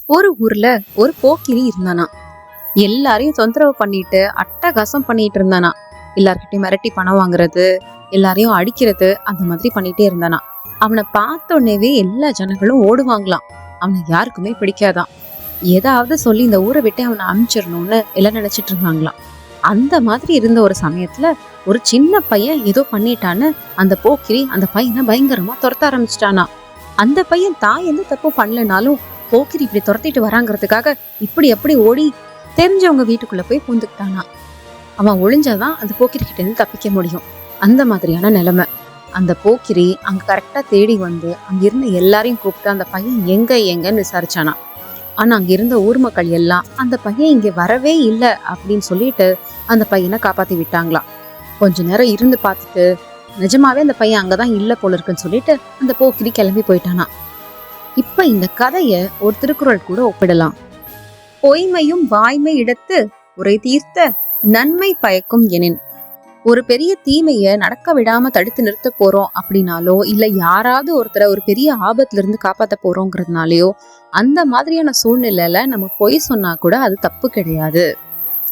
ஒரு ஊர்ல ஒரு போக்கிரி இருந்தானா. எல்லாரையும் தொந்தரவு பண்ணிட்டு அட்டகாசம் பண்ணிட்டு இருந்தானா. எல்லார்கிட்டயும் மிரட்டி பணம் வாங்குறது, எல்லாரையும் அடிக்கிறது, அந்த மாதிரி பண்ணிட்டே இருந்தானா. அவனை பார்த்த உடனேவே எல்லா ஜனங்களும் ஓடுவாங்களாம். அவனை யாருக்குமே பிடிக்காதான். ஏதாவது சொல்லி இந்த ஊரை விட்டு அவனை அனுப்பிச்சிடணும்னு எல்லாம் நினைச்சிட்டு இருந்தாங்களாம். அந்த மாதிரி இருந்த ஒரு சமயத்துல ஒரு சின்ன பையன் ஏதோ பண்ணிட்டான்னு அந்த போக்கிரி அந்த பையனை பயங்கரமா துரத்த ஆரம்பிச்சிட்டானா. அந்த பையன் தான் எந்த தப்பும் பண்ணலனாலும் போக்கிரி இப்படி துரத்திட்டு வராங்கிறதுக்காக இப்படி அப்படி ஓடி தெரிஞ்சவங்க வீட்டுக்குள்ள போய் பூந்துக்கிட்டானா. அவன் ஒளிஞ்சாதான் அந்த போக்கிரி கிட்ட இருந்து தப்பிக்க முடியும். அந்த மாதிரியான நிலைமை. அந்த போக்கிரி அங்க கரெக்டா தேடி வந்து அங்க இருந்த எல்லாரையும் கூப்பிட்டு அந்த பையன் எங்கன்னு விசாரிச்சானா. ஆனா அங்க இருந்த ஊர் மக்கள் எல்லாம் அந்த பையன் இங்க வரவே இல்லை அப்படின்னு சொல்லிட்டு அந்த பையனை காப்பாத்தி விட்டாங்களாம். கொஞ்ச நேரம் இருந்து பார்த்துட்டு நிஜமாவே அந்த பையன் அங்கதான் இல்ல போல இருக்குன்னு சொல்லிட்டு அந்த போக்கிரி கிளம்பி போயிட்டானா. இப்ப இந்த கதைய ஒரு திருக்குறள் கூட ஒப்பிடலாம். பொய்மையும் வாய்மை இடத்து உரை தீர்த்த நன்மை பயக்கும் எனின். ஒரு பெரிய தீமைய நடக்க விடாம தடுத்து நிறுத்த போறோம் அப்படின்னாலோ, இல்ல யாராவது ஒருத்தரை ஒரு பெரிய ஆபத்துல இருந்து காப்பாத்த போறோங்கிறதுனாலயோ, அந்த மாதிரியான சூழ்நிலையில நம்ம பொய் சொன்னா கூட அது தப்பு கிடையாது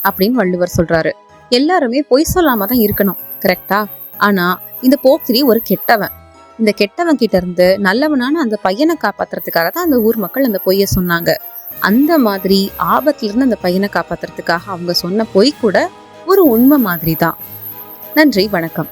அப்படின்னு வள்ளுவர் சொல்றாரு. எல்லாருமே பொய் சொல்லாம தான் இருக்கணும், கரெக்டா? ஆனா இந்த போக்கிரி ஒரு கெட்டவன். இந்த கெட்டவன் கிட்ட இருந்து நல்லவனான அந்த பையனை காப்பாத்துறதுக்காக தான் அந்த ஊர் மக்கள் அந்த பொய்ய சொன்னாங்க. அந்த மாதிரி ஆபத்துல இருந்து அந்த பையனை காப்பாத்துறதுக்காக அவங்க சொன்ன பொய் கூட ஒரு உண்மை மாதிரி தான். நன்றி, வணக்கம்.